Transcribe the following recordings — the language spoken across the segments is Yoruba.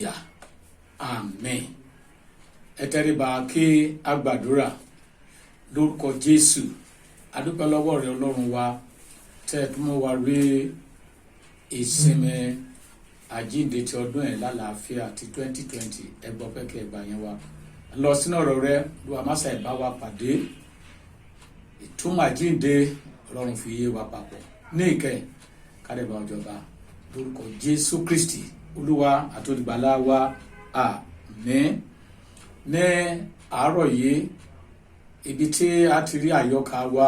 Ya, amen. Ẹ tẹríba kí a gbàdúrà lórúkọ Jésù. A dúpẹ́ lọ́wọ́ rẹ Ọlọ́run wa tẹ́ ẹ tún mú wa rí ìsinmi àjíǹde ti ọdún ẹ̀ lálàáfíà ti 2020 ẹ gbọ́ pé kí ẹ gbà yẹn wa. Lọ sínú ọ̀rọ̀ rẹ lu àmásà ìbá wa pàdé ìtumọ̀ àjíǹde Ọlọ́run fi yé wa papọ̀ ní ìkẹyìn kádẹ́bà ọjọba lórúkọ Jésù Kristi Olúwa àti olùgbàlà wa àmín. Ní àárọ̀ yìí ibi tí a ti rí àyọkà wa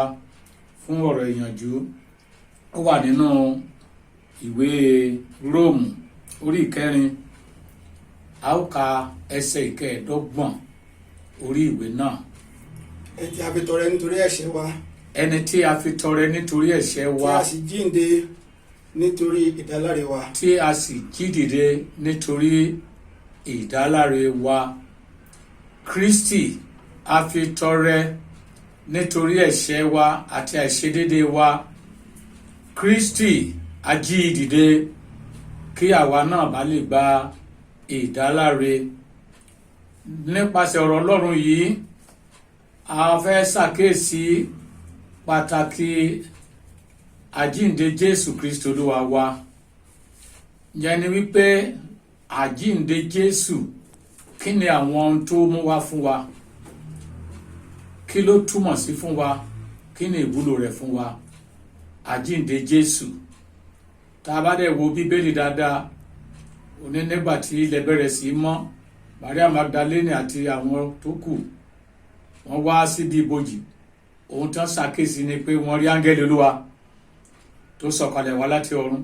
fún ọ̀rọ̀ ìyànjú ó wà nínú ìwé Róòmù orí ìkẹrin a ó ka ẹsẹ̀ ìkẹẹ̀ẹ́dọ́gbọ̀n orí ìwé náà. ẹni tí a fi tọrẹ nítorí ẹ̀ṣẹ̀ wa. Ẹni tí a fi tọrẹ nítorí ẹ̀ṣẹ̀ wa. tí a sì jíǹde nítorí ìdáláre wa. Tí a sì jí dìde nítorí ìdáláre wa. Kristi a fi tọrẹ nítorí ẹ̀ṣẹ̀ wa àti àìṣedédé wa. Kristi a jí dìde kí àwa náà bá lè gba ìdáláre. Nípasẹ̀ ọ̀rọ̀ Ọlọ́run yìí a fẹ́ ṣàkíyèsí pàtàkì àjíǹde Jésù Kristi Olúwa wa. Yẹn ni wípé àjíǹde Jésù kí ni àwọn ohun tó mú wá fún wa, kí ló túmọ̀ sí fún wa, kí ni ìwúlò rẹ̀ fún wa. Àjíǹde Jésù tá a bá dẹ̀ wo Bíbélì dáadáa òní nígbà tí ilẹ̀ bẹ̀rẹ̀ sí mọ́ Maria Magdalene àti àwọn tó kù wọ́n wá síbi ibojì. Ohun tán ṣàkíyèsí ni pé wọ́n rí áńgẹ́lì Olúwa tó sọ̀kalẹ̀ wá láti ọ̀run.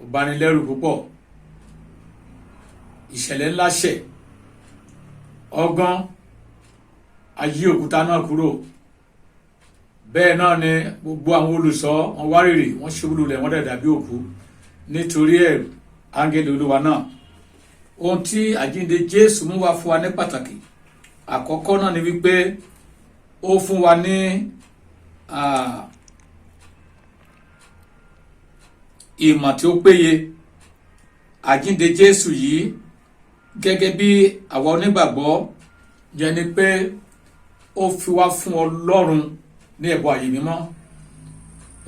Ó bani lẹ́rù púpọ̀. Ìṣẹ̀lẹ̀ ńlá ṣẹ̀. Ọgán ayé òkúta náà kúrò. Bẹ́ẹ̀ náà ni gbogbo àwọn olùṣọ́ wọn wárìrì, wọ́n ṣubú lulẹ̀, wọ́n dẹ̀ dàbí òkú nítorí ẹ̀rù áńgẹ́lì Olúwa náà. Ohun tí àjíǹde Jésù mú wá fún wa ní pàtàkì àkọ́kọ́ náà ni wípé ó fún wa ní ìmọ̀ tí ó péye. Àjíǹde Jésù yìí gẹ́gẹ́ bí àwa onígbàgbọ́ yẹn ni pé ó fi wá fún Ọlọ́run ní ẹ̀bùn àyè mímọ́.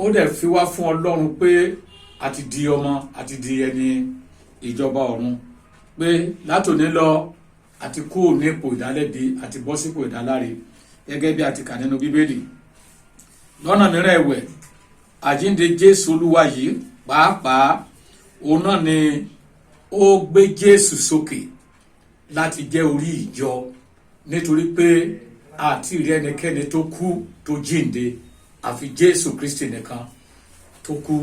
Ó dẹ̀ fi wá fún Ọlọ́run pé a ti di ọmọ, a ti di ẹni ìjọba ọ̀run, pé látòní lọ àti kúrò ní ipò ìdálẹ́bi àti bọ́ sípò ìdáláre gẹ́gẹ́ bí a ti kà nínú Bíbélì. Lọ́nà mìíràn ẹ̀wẹ̀ àjíǹde Jésù Olúwa yìí pàápàá òun náà ni ó gbé Jésù sókè láti jẹ́ orí ìjọ, nítorí pé àti ìrí ẹnikẹ́ni tó kú tó jíǹde àfi Jésù Kristi nìkan tó kú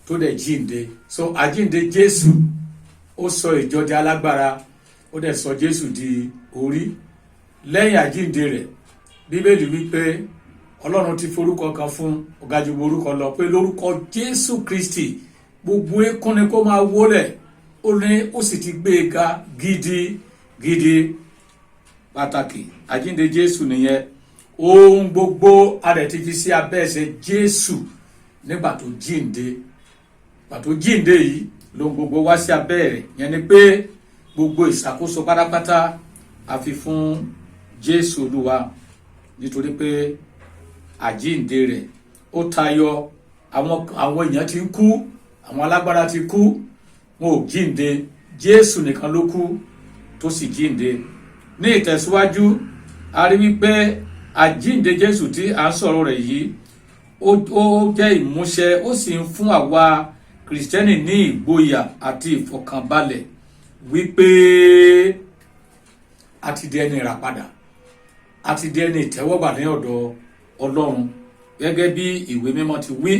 tó dẹ̀ jíǹde. So àjíǹde Jésù ó sọ ìjọ di alágbára, ó dẹ̀ sọ Jésù di orí. Lẹ́yìn àjíǹde rẹ̀ Bíbélì wípé Ọlọ́run ti forúkọ kan fún ọ̀gá ju orúkọ lọ, pé lórúkọ Jésù Kristi gbogbo eékún ni kó máa wólẹ̀. Ó ní ó sì ti gbé e ga gidigidi. Pàtàkì àjíǹde Jésù nìyẹn. Ohun gbogbo a rẹ̀ ti fi sí abẹ́ ẹsẹ̀ Jésù nígbà tó jíǹde. Pàtó jíǹde yìí lóhun gbogbo wá sí abẹ́ rẹ̀. Yẹn ni pé gbogbo ìṣàkóso pátápátá a fi fún Jésù Olúwa, nítorí pé àjíǹde rẹ̀ ó tayọ. Àwọn èèyàn ti ń kú, àwọn alágbára ti kú, wọn ò jíǹde. Jésù nìkan ló kú tó sì jíǹde. Ní ìtẹ̀síwájú a rí wípé àjíǹde Jésù tí à ń sọ̀rọ̀ rẹ̀ yìí ó jẹ́ ìmúṣẹ, ó sì ń fún àwa Kìrìsìtẹ́nì ní ìgboyà àti ìfọ̀kànbalẹ̀ wípé a ti di ẹni ìràpadà, a ti di ẹni ìtẹ́wọ́gbà ní ọ̀dọ̀ Ọlọ́run gẹ́gẹ́ bí ìwé mímọ́ ti wí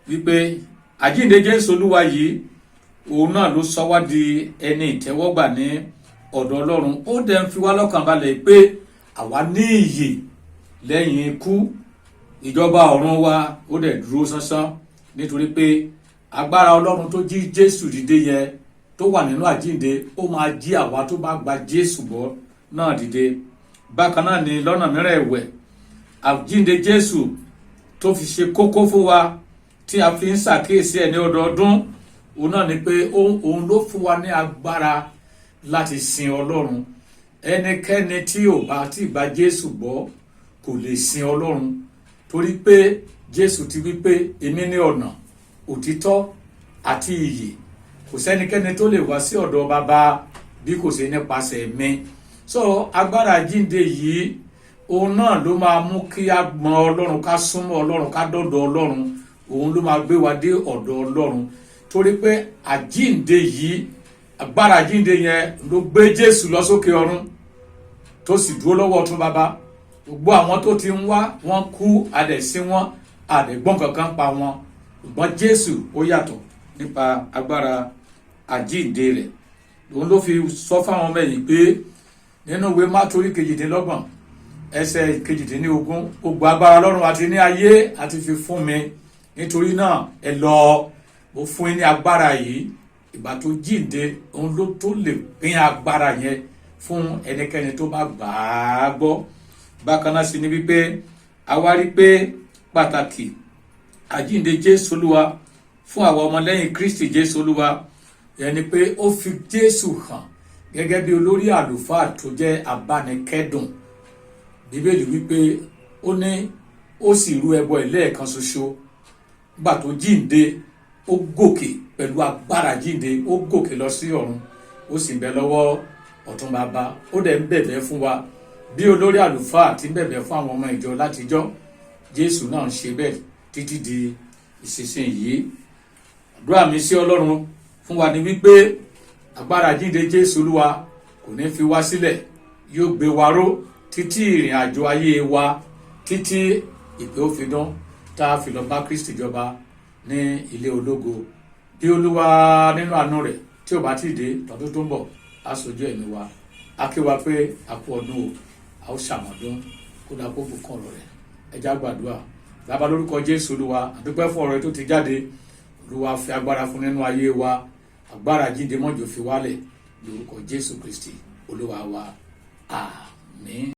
wípé àjíǹde Jésù Olúwa yìí òun náà ló sọ wá di ẹni ìtẹ́wọ́gbà ní ọ̀dọ̀ Ọlọ́run. Ó dẹ̀ ń fi wá lọ́kàn balẹ̀ pé àwa ní ìyè lẹ́yìn ikú. Ìjọba ọ̀run wa ó dẹ̀ dúró sánsán, nítorí pé agbára Ọlọ́run tó jí Jésù dìde yẹn tó wà nínú àjíǹde ó máa jí àwa tó bá gba Jésù gbọ́ náà dìde. Bákan náà ni lọ́nà mìíràn ẹ̀wẹ̀ àjíǹde Jésù tó fi ṣe kókó fún wa tí a fi ń ṣàkíyèsí ẹ̀ ní ọdọọdún òun náà ni pé òun ló fún wa ní agbára láti sin Ọlọ́run. Ẹnikẹ́ni tí ò bá ti gba Jésù gbọ́ kò lè sin Ọlọ́run, torí pé Jésù ti wí pé èmi ní ọ̀nà, òtítọ́ àti ìyè. Kò sẹ́nikẹ́ni tó lè wá sí ọ̀dọ̀ bàbá bí kò ṣe nípasẹ̀ mi. So agbára jíǹde yìí òun náà ló máa mú kí a mọ Ọlọ́run, ká súnmọ́ Ọlọ́run, ká dọ̀dọ̀ Ọlọ́run. Òun ló máa gbé wa dé ọ̀dọ̀ Ọlọ́run, torí pé àjíǹde yìí, agbára jíǹde yẹn ló gbé Jésù lọ sókè ọ̀run tó sì dúró lọ́wọ́ ọ̀tún bàbá. Gbogbo àwọn tó ti ń wá, wọ́n kú, adẹ̀sí wọn, adẹ̀gbọ́n kankan pa wọn. Ṣùgbọ́n Jésù ó yàtọ̀ nípa agbára àjíǹde rẹ̀. Òun ló fi sọ fáwọn ọmọ ẹ̀yìn pé nínú ìwé Mátíù orí 28 ẹsẹ̀ 28, gbogbo agbára Ọlọ́run àti ní ayé àti fi fún mi, nítorí náà ẹ lọ, mo fún yín ní agbára yìí. Ìgbà tó jíǹde, òun ló tó lè pín agbára yẹn fún ẹnikẹ́ni tó bá gbà á gbọ́. Bákan náà sì ni wípé a wá rí pé pàtàkì àjíǹde Jésù Olúwa fún àwọn ọmọlẹ́yìn Kristi Jésù Olúwa, yẹn ni pé ó fi Jésù hàn gẹ́gẹ́ bí olórí àlùfáà tó jẹ́ abánikẹ́dùn. Bíbélì wípé ó ní ó sì rú ẹbọ ẹlẹ́ẹ̀kan ṣoṣo. Nígbà tó jíǹde, ó gòkè pẹ̀lú agbára jíǹde, ó gòkè lọ sí ọ̀run, ó sì ń bẹ lọ́wọ́ ọ̀tún bàbá. Ó dẹ̀ ń bẹ̀bẹ̀ fún wa bí olórí àlùfáà ti ń bẹ̀bẹ̀ fún àwọn ọmọ ìjọ látijọ́. Jésù náà ń ṣe bẹ́ẹ̀ títí di ìsinsìnyí. Àdúrà mi sí Ọlọ́run fún wa ni wípé agbára jíǹde Jésù Olúwa kò ní fi wá sílẹ̀, yóò gbé wa ró títí ìrìn àjò ayé wa, títí ìpè ó fi dán tá a fi lọ bá Kristi jọba ní ilé ológo. Bí Olúwa nínú àánú rẹ̀ tí ò bá ti dé tọdún tó ń bọ̀, á sojú ẹ̀mí wa. A kí wa pé a kú ọdún o, a ó ṣàmọ̀dún, kó dá kó bùkún ọ̀rọ̀ rẹ̀. Ẹ já gbàdúrà. Bàbá, lórúkọ Jésù Olúwa, a dúpẹ́ fún ọ̀rọ̀ tó ti jáde. Olúwa fi agbára fún nínú ayé wa, agbára jíǹde mọ́jọ fi wálẹ̀, lórúkọ Jésù Kristi Olúwa wa. Àmín.